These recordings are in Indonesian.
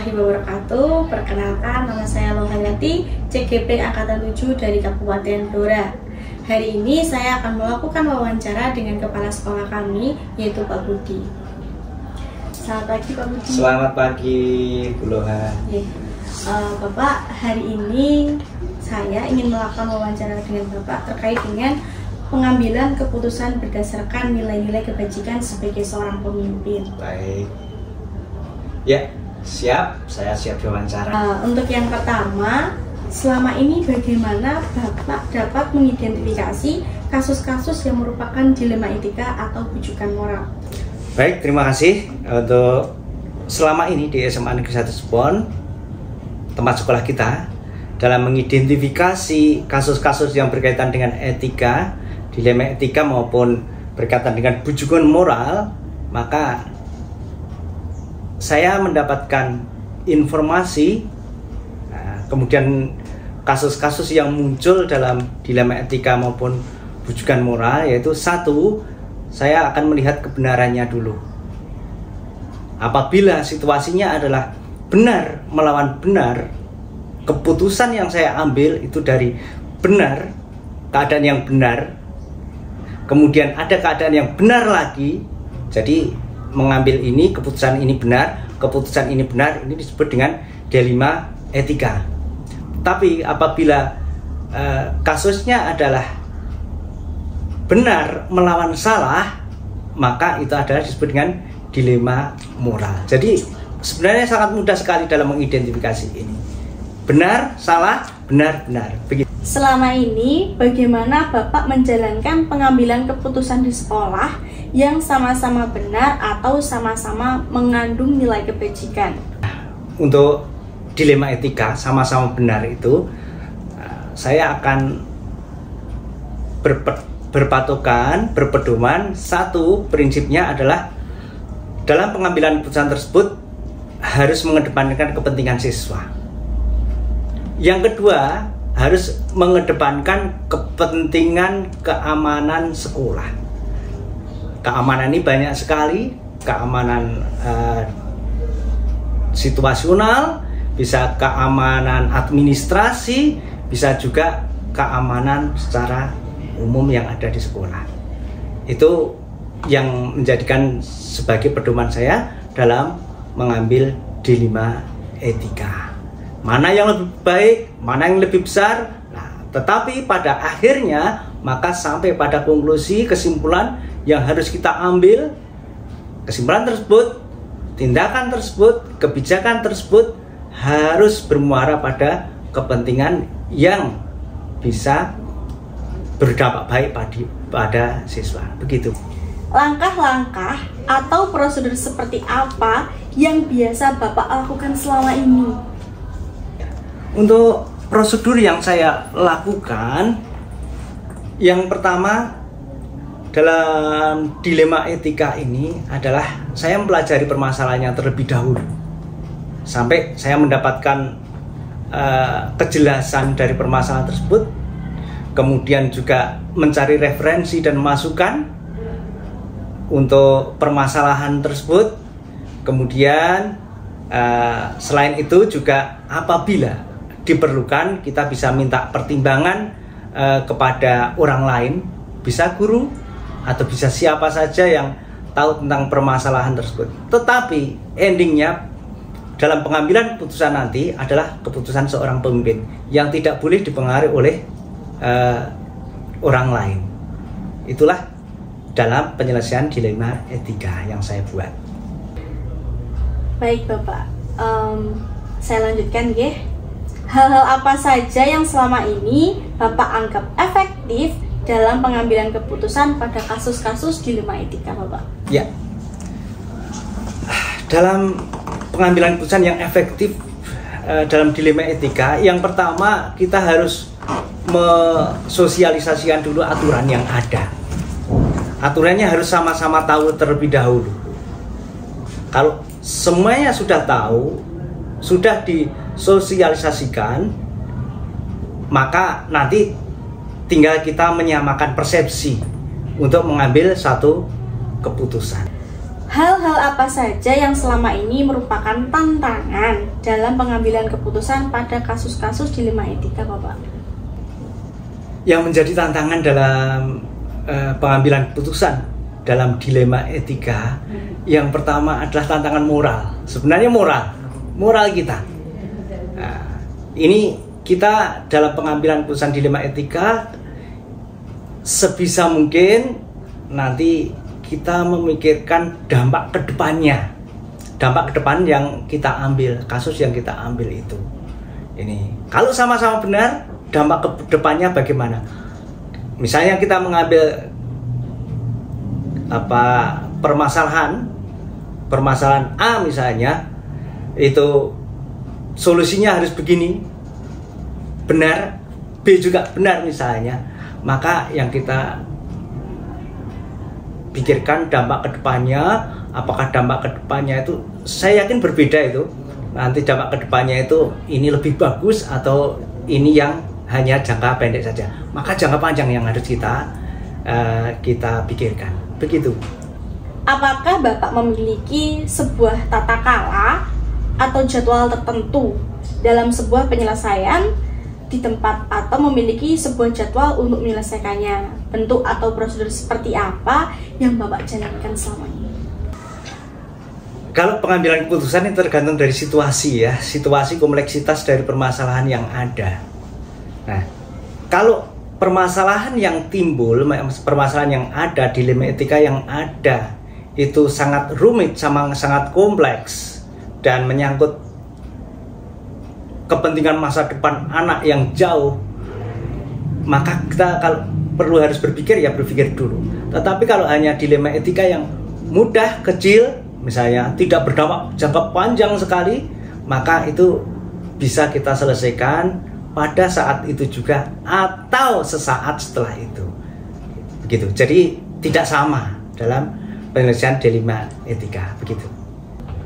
warahmatullahi wabarakatuh. Perkenalkan, nama saya Lohayati, CGP Angkatan 7 dari Kabupaten Blora. Hari ini saya akan melakukan wawancara dengan kepala sekolah kami, yaitu Pak Budi. Selamat pagi Pak Budi. Selamat pagi Bu Loha. Bapak, hari ini saya ingin melakukan wawancara dengan Bapak terkait dengan pengambilan keputusan berdasarkan nilai-nilai kebajikan sebagai seorang pemimpin. Baik. Ya, siap. Saya siap diwawancara. Untuk yang pertama, selama ini bagaimana Bapak dapat mengidentifikasi kasus-kasus yang merupakan dilema etika atau bujukan moral? Baik, terima kasih. Untuk selama ini di SMA Negeri 1 Supon, tempat sekolah kita, dalam mengidentifikasi kasus-kasus yang berkaitan dengan etika, dilema etika maupun berkaitan dengan bujukan moral, maka saya mendapatkan informasi, kemudian kasus-kasus yang muncul dalam dilema etika maupun bujukan moral, yaitu satu, saya akan melihat kebenarannya dulu. Apabila situasinya adalah benar melawan benar, keputusan yang saya ambil itu dari benar, keadaan yang benar, kemudian ada keadaan yang benar lagi, jadi mengambil ini, keputusan ini benar, keputusan ini benar, ini disebut dengan dilema etika. Tapi apabila kasusnya adalah benar melawan salah, maka itu adalah disebut dengan dilema moral. Jadi sebenarnya sangat mudah sekali dalam mengidentifikasi ini. Benar, salah, benar, benar. Begitu. Selama ini, bagaimana Bapak menjalankan pengambilan keputusan di sekolah yang sama-sama benar atau sama-sama mengandung nilai kebajikan? Untuk dilema etika sama-sama benar itu, saya akan berpatokan, berpedoman, satu prinsipnya adalah dalam pengambilan keputusan tersebut harus mengedepankan kepentingan siswa. Yang kedua, harus mengedepankan kepentingan keamanan sekolah. Keamanan ini banyak sekali, keamanan situasional, bisa keamanan administrasi, bisa juga keamanan secara umum yang ada di sekolah. Itu yang menjadikan sebagai pedoman saya dalam mengambil dilema etika. Mana yang lebih baik, mana yang lebih besar. Nah, tetapi pada akhirnya maka sampai pada konklusi, kesimpulan yang harus kita ambil, kesimpulan tersebut, tindakan tersebut, kebijakan tersebut harus bermuara pada kepentingan yang bisa berdampak baik pada siswa. Begitu. Langkah-langkah atau prosedur seperti apa yang biasa Bapak lakukan selama ini? Untuk prosedur yang saya lakukan, yang pertama dalam dilema etika ini adalah saya mempelajari permasalahannya terlebih dahulu sampai saya mendapatkan kejelasan dari permasalahan tersebut, kemudian juga mencari referensi dan masukan untuk permasalahan tersebut. Kemudian selain itu juga apabila diperlukan kita bisa minta pertimbangan kepada orang lain, bisa guru atau bisa siapa saja yang tahu tentang permasalahan tersebut. Tetapi endingnya dalam pengambilan keputusan nanti adalah keputusan seorang pemimpin yang tidak boleh dipengaruhi oleh orang lain. Itulah dalam penyelesaian dilema etika yang saya buat. Baik Bapak, saya lanjutkan ya. Hal-hal apa saja yang selama ini Bapak anggap efektif dalam pengambilan keputusan pada kasus-kasus dilema etika, Bapak? Ya, dalam pengambilan keputusan yang efektif dalam dilema etika, yang pertama kita harus mensosialisasikan dulu aturan yang ada. Aturannya harus sama-sama tahu terlebih dahulu. Kalau semuanya sudah tahu, sudah disosialisasikan, maka nanti tinggal kita menyamakan persepsi untuk mengambil satu keputusan. Hal-hal apa saja yang selama ini merupakan tantangan dalam pengambilan keputusan pada kasus-kasus dilema etika, Bapak? Yang menjadi tantangan dalam pengambilan keputusan dalam dilema etika, yang pertama adalah tantangan moral. Sebenarnya moral kita. Nah, ini kita dalam pengambilan keputusan dilema etika sebisa mungkin nanti kita memikirkan dampak ke depannya. Dampak ke depan yang kita ambil, kasus yang kita ambil itu. Ini kalau sama-sama benar, dampak ke depannya bagaimana? Misalnya kita mengambil permasalahan A misalnya, itu solusinya harus begini, benar, B juga benar misalnya, maka yang kita pikirkan dampak ke depannya, apakah dampak ke depannya itu, saya yakin berbeda itu. Nanti dampak ke depannya itu ini lebih bagus atau ini yang hanya jangka pendek saja. Maka jangka panjang yang harus kita pikirkan. Begitu. Apakah Bapak memiliki sebuah tata kala atau jadwal tertentu dalam sebuah penyelesaian di tempat, atau memiliki sebuah jadwal untuk menyelesaikannya? Bentuk atau prosedur seperti apa yang Bapak jalankan selama ini? Kalau pengambilan keputusan itu tergantung dari situasi ya, situasi kompleksitas dari permasalahan yang ada. Nah, kalau permasalahan yang timbul, permasalahan yang ada, dilema etika yang ada itu sangat rumit, sangat kompleks dan menyangkut kepentingan masa depan anak yang jauh, maka kita kalau perlu harus berpikir dulu. Tetapi kalau hanya dilema etika yang mudah, kecil, misalnya tidak berdampak jangka panjang sekali, maka itu bisa kita selesaikan pada saat itu juga atau sesaat setelah itu. Begitu. Jadi tidak sama dalam penyelesaian dilema etika. Begitu.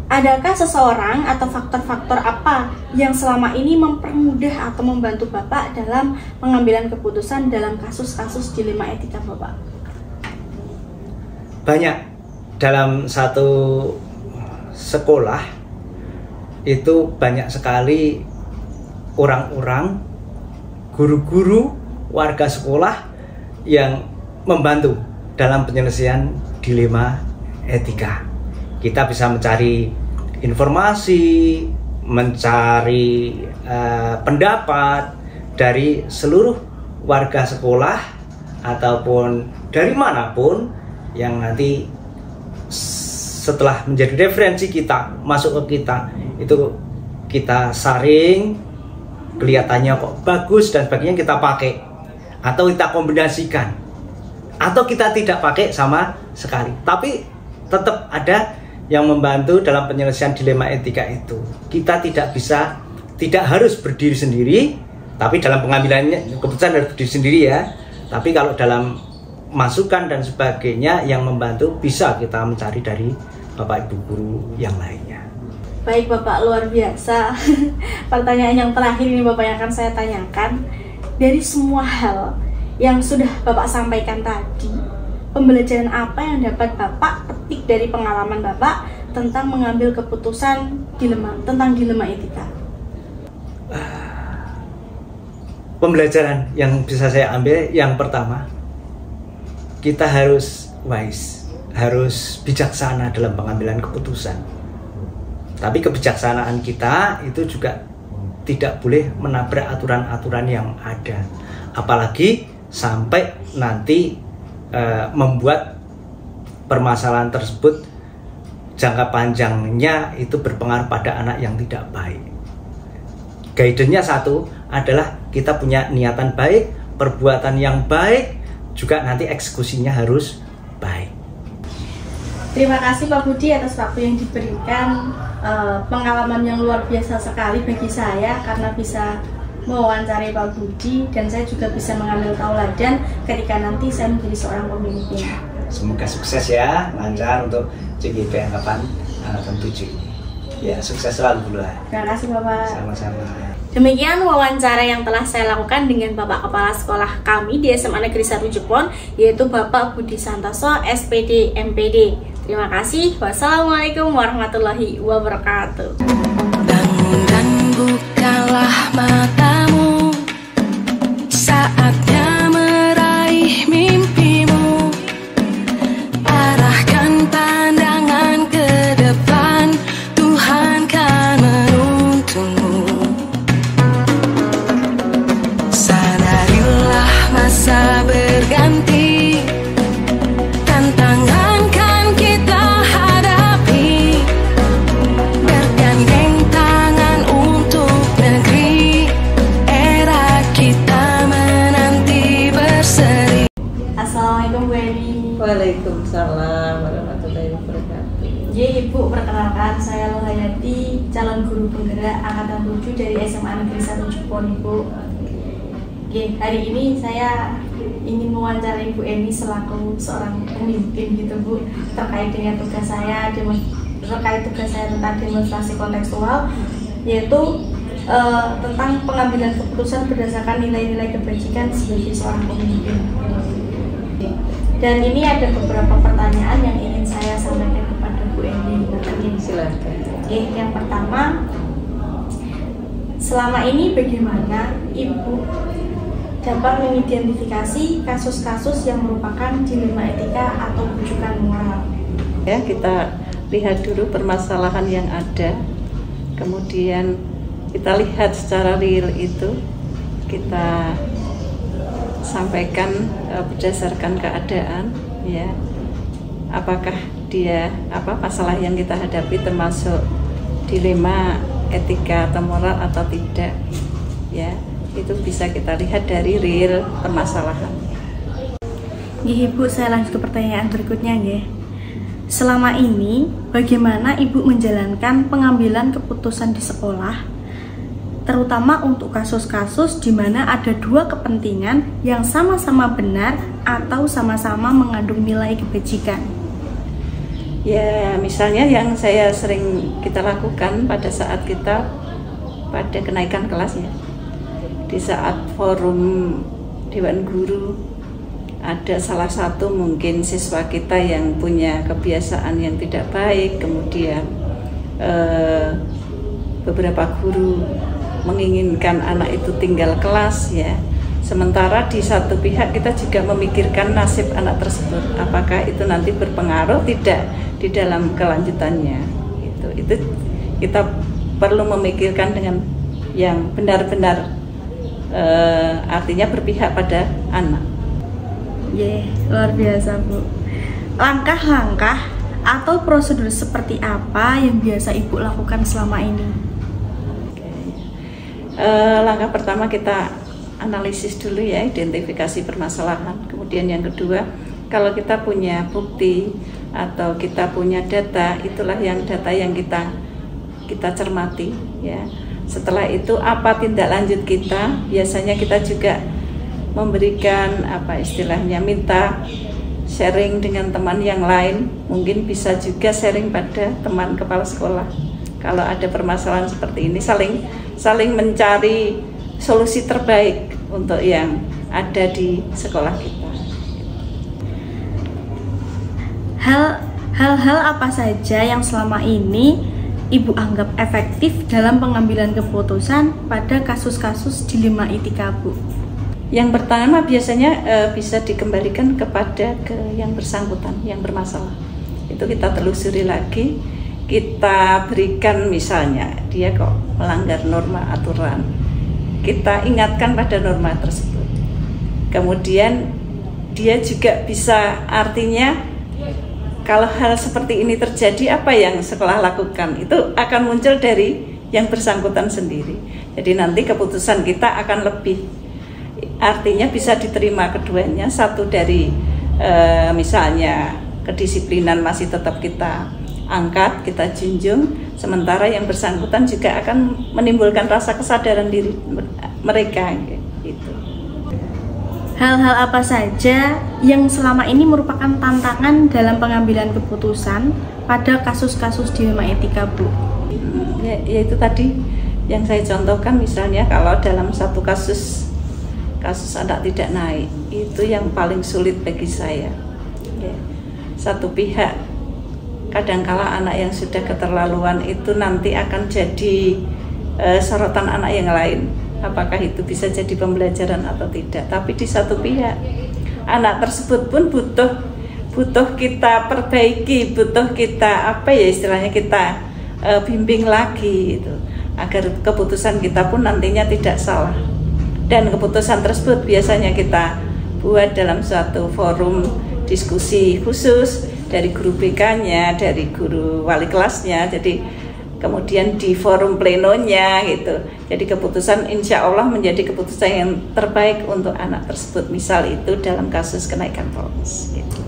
Adakah seseorang atau faktor-faktor apa yang selama ini mempermudah atau membantu Bapak dalam pengambilan keputusan dalam kasus-kasus dilema etika Bapak? Banyak. Dalam satu sekolah itu banyak sekali orang-orang, guru-guru, warga sekolah yang membantu dalam penyelesaian dilema etika. Kita bisa mencari informasi, mencari pendapat dari seluruh warga sekolah ataupun dari manapun yang nanti setelah menjadi referensi kita, masuk ke kita, itu kita saring, kelihatannya kok bagus dan sebagainya, kita pakai atau kita kombinasikan atau kita tidak pakai sama sekali, tapi tetap ada yang membantu dalam penyelesaian dilema etika itu. Kita tidak harus berdiri sendiri, tapi dalam pengambilannya keputusan harus berdiri sendiri ya, tapi kalau dalam masukan dan sebagainya yang membantu bisa kita mencari dari Bapak Ibu guru yang lainnya. Baik Bapak, luar biasa. Pertanyaan yang terakhir ini Bapak yang akan saya tanyakan. Dari semua hal yang sudah Bapak sampaikan tadi, pembelajaran apa yang dapat Bapak petik dari pengalaman Bapak tentang mengambil keputusan tentang dilema etika? Pembelajaran yang bisa saya ambil, yang pertama, kita harus wise, harus bijaksana dalam pengambilan keputusan. Tapi kebijaksanaan kita itu juga tidak boleh menabrak aturan-aturan yang ada. Apalagi sampai nanti membuat permasalahan tersebut jangka panjangnya itu berpengaruh pada anak yang tidak baik. Guidance-nya satu adalah kita punya niatan baik, perbuatan yang baik, juga nanti eksekusinya harus baik. Terima kasih Pak Budi atas waktu yang diberikan, pengalaman yang luar biasa sekali bagi saya karena bisa mewawancarai Pak Budi, dan saya juga bisa mengambil tauladan ketika nanti saya menjadi seorang pemimpin. Semoga sukses ya, lancar untuk CGP angkatan 7 ini. Ya, sukses selalu dulu. Terima kasih Bapak. Sama-sama. Demikian wawancara yang telah saya lakukan dengan Bapak Kepala Sekolah kami di SMA Negeri 1 Jepon, yaitu Bapak Budi Santoso, SPD, MPD. Terima kasih. Wassalamualaikum warahmatullahi wabarakatuh. Bangun dan bukalah matamu, saatnya meraih mimpimu. Arahkan pandangan ke depan, Tuhan kan menuntunmu. Sadarilah masa berganti, tantangan kan kita hadapi. Bergandeng tangan untuk negeri, era kita menanti berseri. Assalamualaikum Bu Eni. Waalaikumsalam warahmatullahi wabarakatuh. Ibu, perkenalkan saya Lohayati, calon guru penggerak angkatan 7 dari SMA Negeri 1 Jepon, Ibu. Hari ini saya ingin mewawancarai Bu Eni selaku seorang pemimpin gitu Bu, terkait dengan tugas saya tentang demonstrasi kontekstual, yaitu tentang pengambilan keputusan berdasarkan nilai-nilai kebajikan sebagai seorang pemimpin. Dan ini ada beberapa pertanyaan yang ingin saya sampaikan kepada Bu Eni. Silakan. Yang pertama, selama ini bagaimana Ibu dapat mengidentifikasi kasus-kasus yang merupakan dilema etika atau rujukan moral? Ya, kita lihat dulu permasalahan yang ada, kemudian kita lihat secara real itu, kita sampaikan berdasarkan keadaan, ya, apakah dia masalah yang kita hadapi termasuk dilema etika atau moral atau tidak, ya, itu bisa kita lihat dari real permasalahan. Ibu, saya lanjut ke pertanyaan berikutnya, nggih. Selama ini bagaimana Ibu menjalankan pengambilan keputusan di sekolah, terutama untuk kasus-kasus di mana ada dua kepentingan yang sama-sama benar atau sama-sama mengandung nilai kebajikan? Ya, misalnya yang saya sering kita lakukan pada saat kita pada kenaikan kelasnya, di saat forum Dewan Guru, ada salah satu mungkin siswa kita yang punya kebiasaan yang tidak baik, kemudian beberapa guru menginginkan anak itu tinggal kelas, ya. Sementara di satu pihak kita juga memikirkan nasib anak tersebut, apakah itu nanti berpengaruh tidak di dalam kelanjutannya. Itu kita perlu memikirkan dengan yang benar-benar artinya berpihak pada anak. Luar biasa Bu. Langkah-langkah atau prosedur seperti apa yang biasa Ibu lakukan selama ini? Langkah pertama kita analisis dulu, ya, identifikasi permasalahan. Kemudian yang kedua, kalau kita punya bukti atau kita punya data, itulah data yang kita cermati, ya. Setelah itu apa tindak lanjut kita? Biasanya kita juga memberikan istilahnya minta sharing dengan teman yang lain, mungkin bisa juga sharing pada teman kepala sekolah. Kalau ada permasalahan seperti ini, saling mencari solusi terbaik untuk yang ada di sekolah kita. Hal-hal apa saja yang selama ini Ibu anggap efektif dalam pengambilan keputusan pada kasus-kasus dilema etika, Bu? Yang pertama biasanya bisa dikembalikan kepada yang bersangkutan, yang bermasalah. Itu kita telusuri lagi, kita berikan misalnya dia kok melanggar norma aturan, kita ingatkan pada norma tersebut. Kemudian dia juga bisa, artinya kalau hal seperti ini terjadi, apa yang sekolah lakukan itu akan muncul dari yang bersangkutan sendiri. Jadi nanti keputusan kita akan lebih, artinya bisa diterima keduanya. Satu dari misalnya kedisiplinan masih tetap kita angkat, kita junjung, sementara yang bersangkutan juga akan menimbulkan rasa kesadaran diri mereka, gitu. Hal-hal apa saja yang selama ini merupakan tantangan dalam pengambilan keputusan pada kasus-kasus dilema etika, Bu? Ya itu tadi yang saya contohkan, misalnya kalau dalam satu kasus anak tidak naik, itu yang paling sulit bagi saya. Ya. Satu pihak kadangkala anak yang sudah keterlaluan itu nanti akan jadi sorotan anak yang lain. Apakah itu bisa jadi pembelajaran atau tidak? Tapi di satu pihak, anak tersebut pun butuh kita perbaiki, butuh kita istilahnya kita bimbing lagi itu, agar keputusan kita pun nantinya tidak salah. Dan keputusan tersebut biasanya kita buat dalam suatu forum diskusi khusus dari guru BK-nya, dari guru wali kelasnya, jadi kemudian di forum plenonya gitu. Jadi keputusan insya Allah menjadi keputusan yang terbaik untuk anak tersebut. Misal itu dalam kasus kenaikan vonis. Gitu.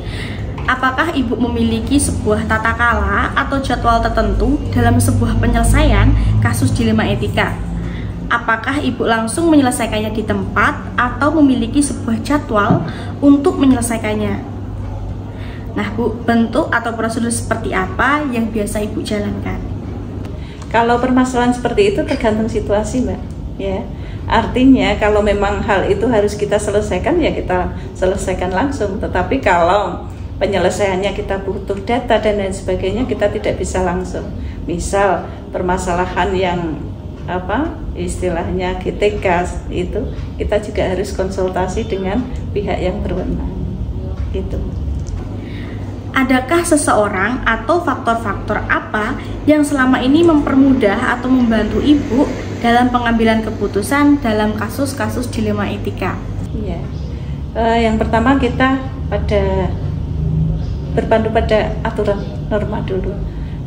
Apakah Ibu memiliki sebuah tata kala atau jadwal tertentu dalam sebuah penyelesaian kasus dilema etika? Apakah Ibu langsung menyelesaikannya di tempat atau memiliki sebuah jadwal untuk menyelesaikannya? Nah Bu, bentuk atau prosedur seperti apa yang biasa Ibu jalankan? Kalau permasalahan seperti itu tergantung situasi, Mbak. Ya, artinya kalau memang hal itu harus kita selesaikan, ya kita selesaikan langsung. Tetapi kalau penyelesaiannya kita butuh data dan lain sebagainya, kita tidak bisa langsung. Misal permasalahan yang istilahnya GTK itu, kita juga harus konsultasi dengan pihak yang berwenang. Gitu. Adakah seseorang atau faktor-faktor apa yang selama ini mempermudah atau membantu Ibu dalam pengambilan keputusan dalam kasus-kasus dilema etika? Iya, yang pertama kita berpandu pada aturan norma dulu.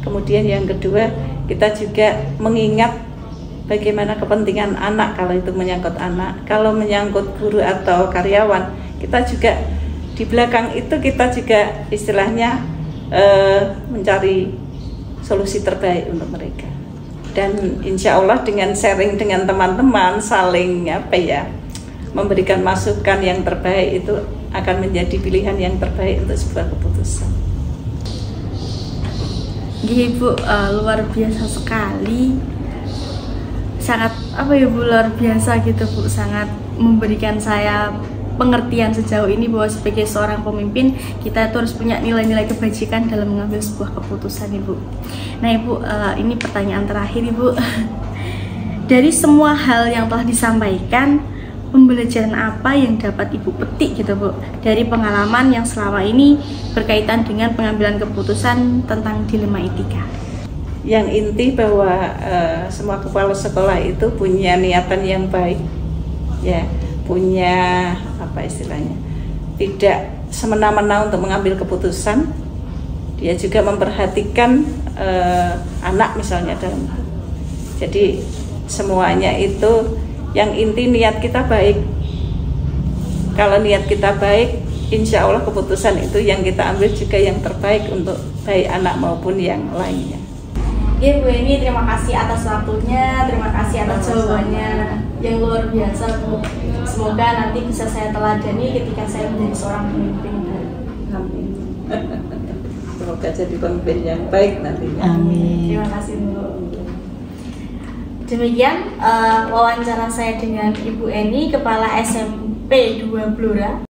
Kemudian yang kedua, kita juga mengingat bagaimana kepentingan anak kalau itu menyangkut anak. Kalau menyangkut guru atau karyawan, kita juga di belakang itu kita juga istilahnya mencari solusi terbaik untuk mereka. Dan insya Allah dengan sharing dengan teman-teman, saling memberikan masukan yang terbaik, itu akan menjadi pilihan yang terbaik untuk sebuah keputusan. Bu, luar biasa sekali, sangat Bu, luar biasa gitu Bu, sangat memberikan saya pengertian sejauh ini bahwa sebagai seorang pemimpin kita itu harus punya nilai-nilai kebajikan dalam mengambil sebuah keputusan, Ibu. Nah Ibu, ini pertanyaan terakhir Ibu. Dari semua hal yang telah disampaikan, pembelajaran apa yang dapat Ibu petik gitu Bu dari pengalaman yang selama ini berkaitan dengan pengambilan keputusan tentang dilema etika? Yang inti bahwa semua kepala sekolah itu punya niatan yang baik, ya, punya istilahnya tidak semena-mena untuk mengambil keputusan. Dia juga memperhatikan anak misalnya jadi semuanya itu yang inti niat kita baik. Kalau niat kita baik, insya Allah keputusan itu yang kita ambil juga yang terbaik untuk baik anak maupun yang lainnya. Ya Bu Eni, terima kasih atas waktunya, terima kasih atas jawabannya yang luar biasa Bu. Semoga nanti bisa saya teladani ketika saya menjadi seorang pemimpin. Amin. Semoga jadi pemimpin yang baik nantinya. Amin. Terima kasih Bu. Demikian wawancara saya dengan Ibu Eni, Kepala SMP 2 Blora.